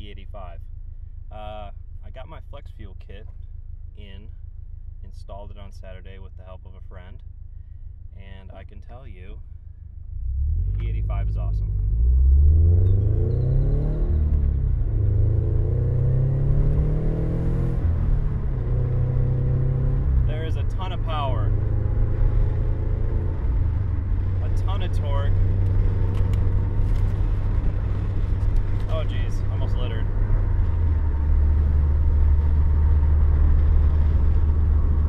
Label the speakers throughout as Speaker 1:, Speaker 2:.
Speaker 1: E85. I got my flex fuel kit installed it on Saturday with the help of a friend, and I can tell you E85 is awesome. There is a ton of power, a ton of torque. Oh geez, almost littered.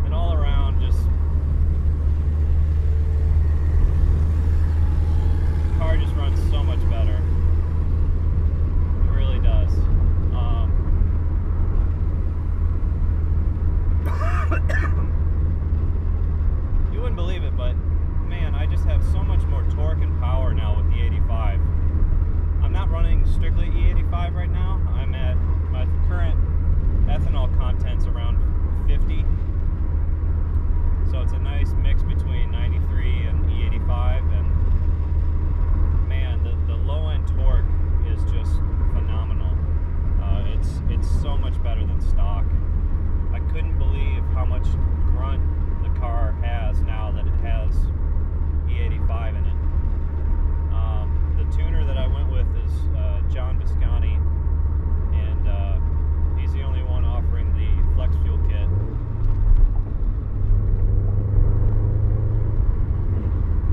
Speaker 1: And all around, just the car just runs so much better. It really does. You wouldn't believe it, but man, I just have so much more torque and power now with the E85. I'm not running strictly E85 right now. I'm at my current ethanol content's around 50. So it's a nice mix between 93 and E85, and man, the low end torque is just phenomenal. It's so much better than stock. I couldn't believe how much grunt the car has now that it has E85 in it. The tuner that I went with is John Biscani, and he's the only one offering the flex fuel kit.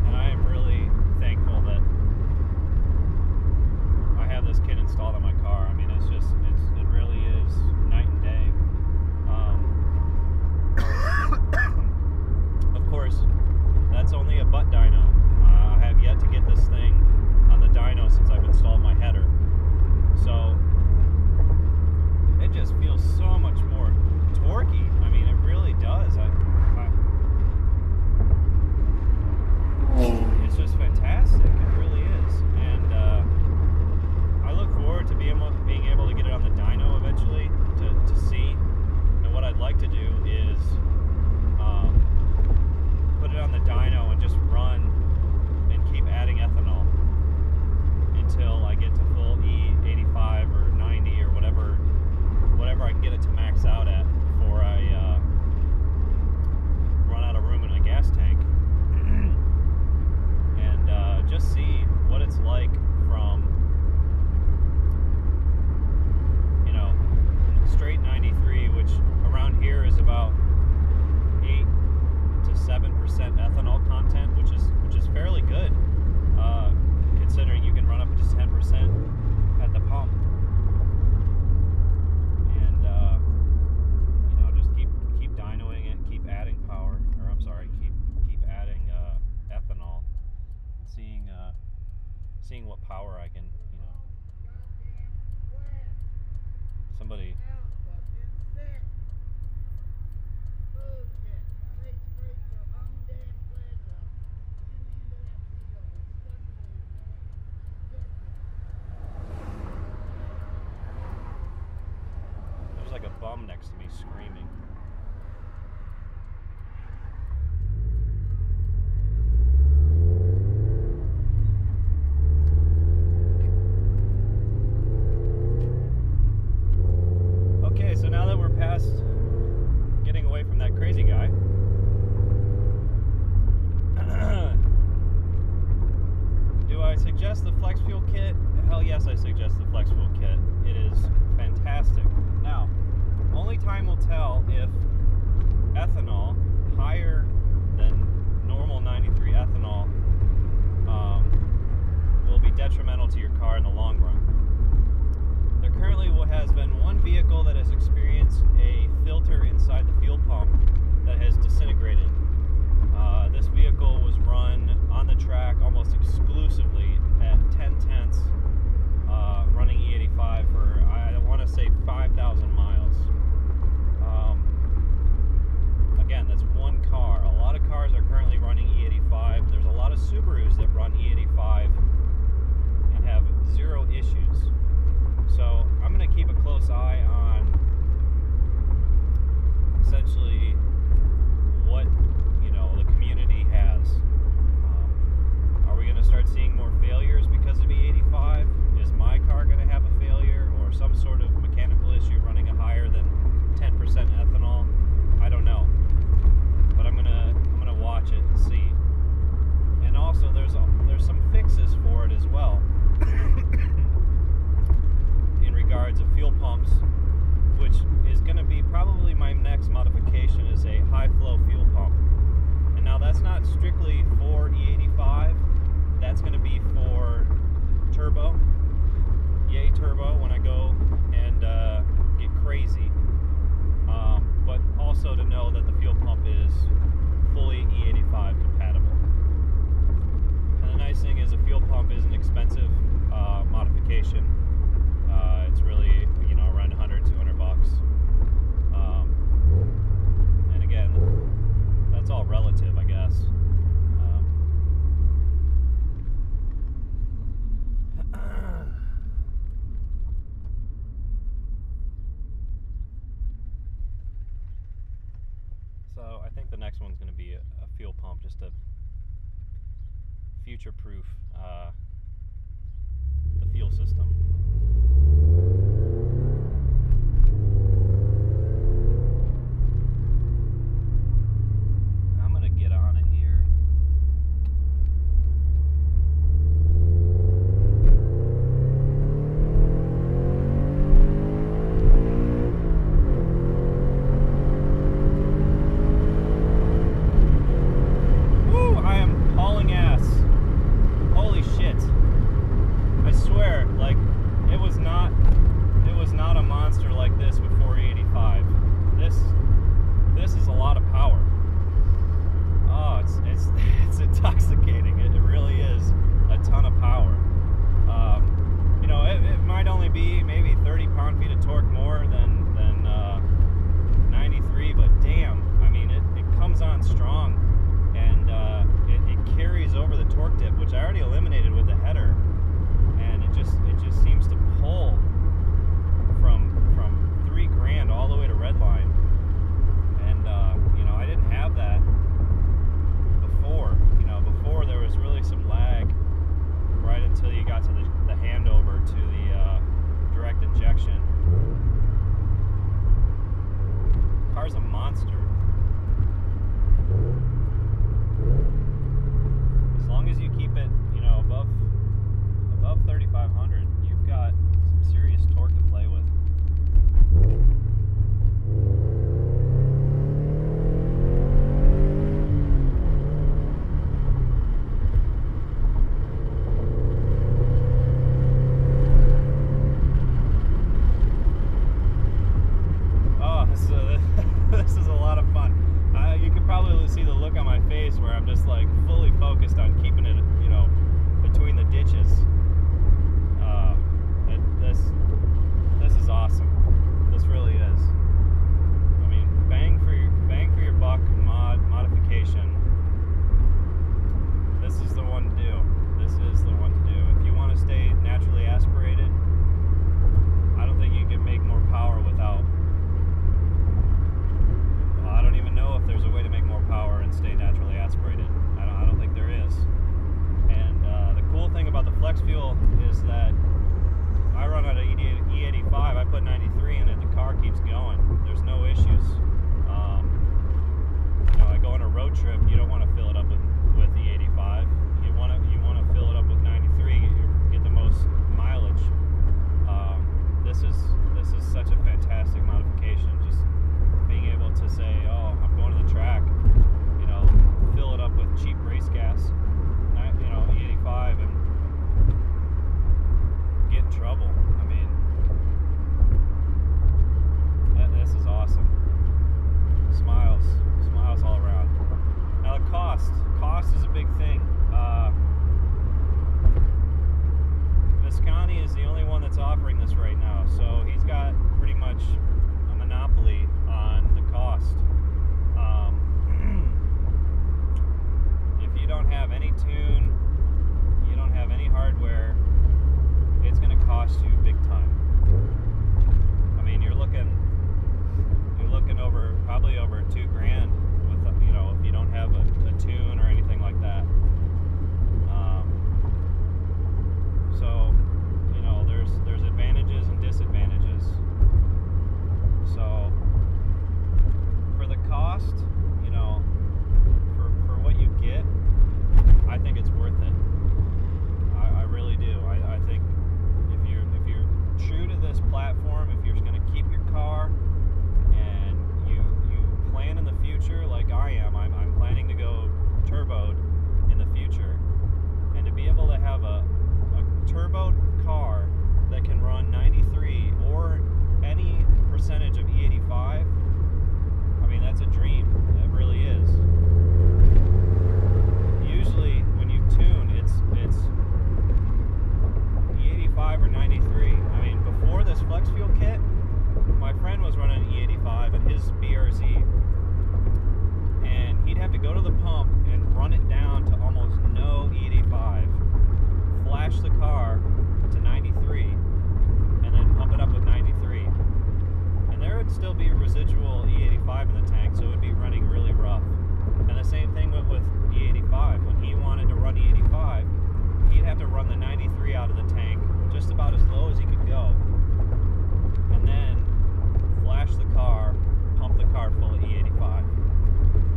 Speaker 1: And I am really thankful that I have this kit installed on my car. I mean, it really is night and day. Of course, that's only a butt dyno. I have yet to get this thing on the dyno since I've installed my header. So it just feels so much more torquey. I mean, it really does. It's just fantastic. It really is. And I look forward to being able to get it on the dyno eventually to see. And what I'd like to do is put it on the dyno and just run and keep adding ethanol until I get to full E85 or 90 or whatever I can get it to max out at before I run out of room in my gas tank. And just see what it's like from, you know, straight 93, which around here is about 8 to 7% ethanol content, which is fairly good, considering you can run up to 10% at the pump. And you know, just keep dynoing it, keep adding power, or I'm sorry, keep adding ethanol, and seeing what power I can, you know. Somebody. There's like a bum next to me screaming. Okay, so now that we're past getting away from that crazy guy, do I suggest the flex fuel kit? Hell yes, I suggest the flex fuel kit. It is fantastic. Now, only time will tell if ethanol higher than normal 93 ethanol will be detrimental to your car in the long run. There currently has been one vehicle that has experienced a filter inside the fuel pump that has disintegrated. This vehicle was run on the track almost exclusively at 10/10, running E85 for, I want to say, 5,000 miles. Again, that's one car. A lot of cars are currently running E85. There's a lot of Subarus that run E85 and have zero issues. So I'm going to keep a close eye on essentially So I think the next one's going to be a fuel pump, just to future-proof the fuel system. I'm going to get on it here. Intoxicating. It really is a ton of power. You know, it might only be maybe 30 pound-feet of torque more than 93, but damn, I mean, it comes on strong, and it carries over the torque dip, which I already eliminated with the header, and it just seems to pull from 3 grand all the way to redline, and you know, I didn't have that before. Before there was really some lag right until you got to the handover to the direct injection. Car's a monster. As long as you keep it, you know, above 3,500, you've got some serious torque to play with. This is a lot of fun. You could probably see the look on my face where I'm just like fully focused on keeping it, you know, between the ditches. This is awesome. This really is. I mean, bang for your buck modification. This is the one to do. This is the one to do. If you want to stay naturally aspirated, I don't think you can make more power without. I don't even know if there's a way to make more power and stay naturally aspirated. I don't think there is. And the cool thing about the flex fuel is that I run out of E85. I put 93 would still be residual E85 in the tank, so it would be running really rough. And the same thing with E85. When he wanted to run E85, he'd have to run the 93 out of the tank just about as low as he could go, and then flash the car, pump the car full of E85.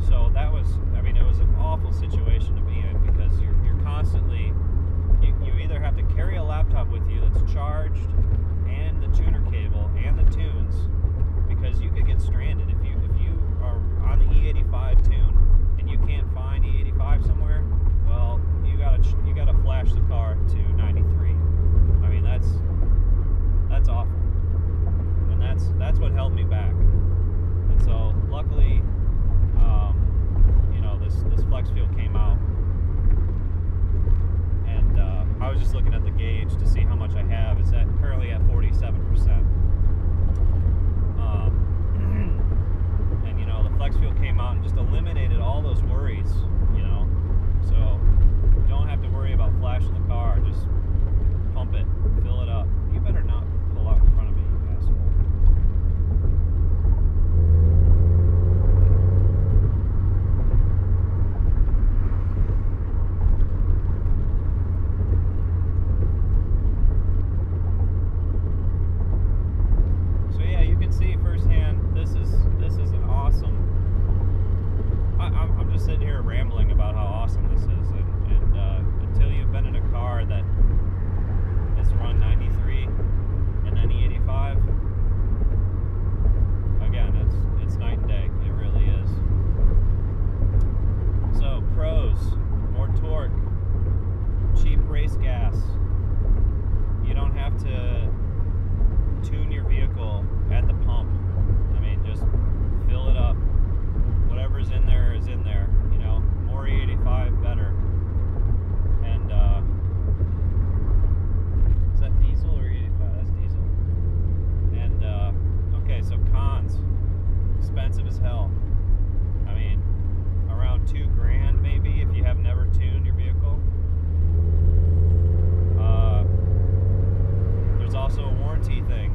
Speaker 1: So that was, I mean, it was an awful situation to be in, because you're constantly, you either have to carry a laptop with you that's charged, and the tuner cable, and the tunes, because you could get stranded if you are on the E85 tune and you can't find E85 somewhere. Well, you gotta flash the car to 93. I mean, that's awful, and that's what held me back. And so luckily, you know, this flex fuel came out, and I was just looking at the gauge to see how much I have. It's currently at 47%. And you know, the flex fuel came out and just eliminated all those worries, you know. So you don't have to worry about flashing the car. Just pump it, fill it up. You better not pull out in front of me, you asshole. So yeah, you can see firsthand, this is an awesome, I'm just sitting here rambling about how awesome this is, and until you've been in a car that has run 93 and then E85, again, it's night and day. It really is. So pros: more torque, cheap race gas. You don't have to tune your vehicle at the pump. I mean, just fill it up. Whatever's in there is in there. You know, more E85, better. And is that diesel or E85? That's diesel. And okay, so cons: expensive as hell. I mean, around $2,000 maybe if you have never tuned your vehicle. There's also a warranty thing.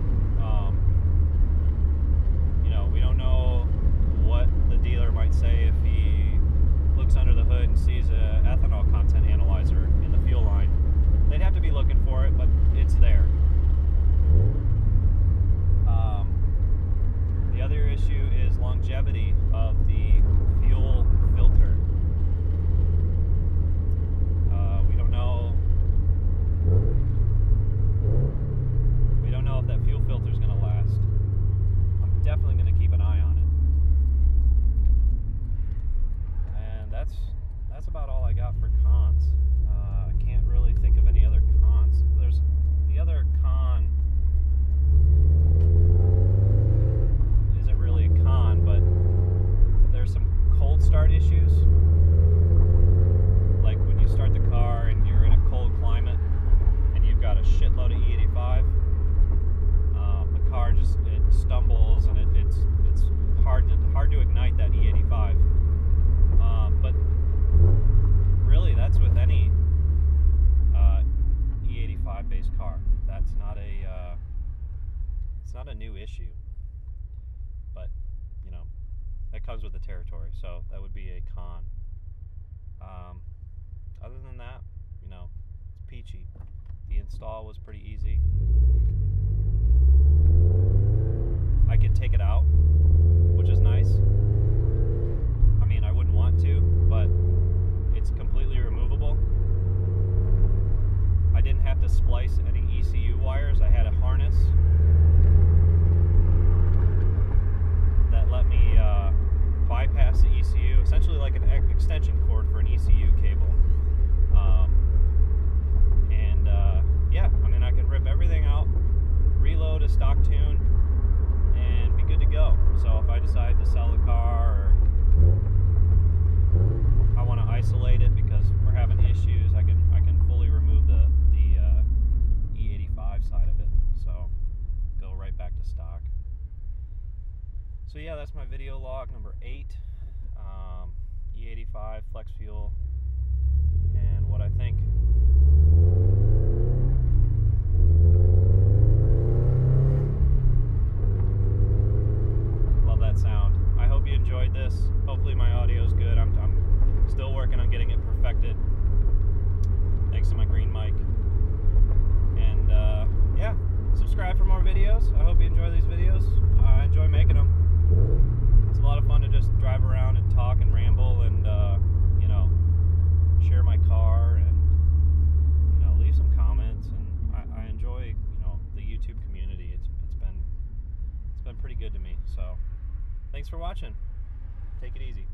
Speaker 1: You know, we don't know what the dealer might say if he looks under the hood and sees a ethanol content analyzer in the fuel line. They'd have to be looking for it, but it's there. The other issue is longevity of the fuel filter. We don't know. We don't know if that fuel filter is going to last. I'm definitely going to keep an eye on it. And that's about all I got for cons. I can't really think of any other cons. There's the other con isn't really a con, but there's some cold start issues. Like when you start the car and you're in a cold climate and you've got a shitload of E85, the car just, it stumbles, and it's hard to ignite that E85. But really, that's with any E85 based car. That's not a it's not a new issue, but you know, that comes with the territory, so that would be a con. Other than that, you know, it's peachy. The install was pretty easy. I could take it out, which is nice. I mean, I wouldn't want to, but it's completely removable. I didn't have to splice any ECU wires. I had a harness that let me bypass the ECU, essentially like an extension cord for an ECU cable. Yeah, I mean, I can rip everything out, reload a stock tune, and be good to go. So if I decide to sell the car, or I want to isolate it because we're having issues, I can fully remove the E85 side of it. So go right back to stock. So yeah, that's my video log number 8. E85 flex fuel, and what I think. videos. I hope you enjoy these videos. I enjoy making them. It's a lot of fun to just drive around and talk and ramble and, you know, share my car and, you know, leave some comments. And I enjoy, you know, the YouTube community. It's been pretty good to me. So thanks for watching. Take it easy.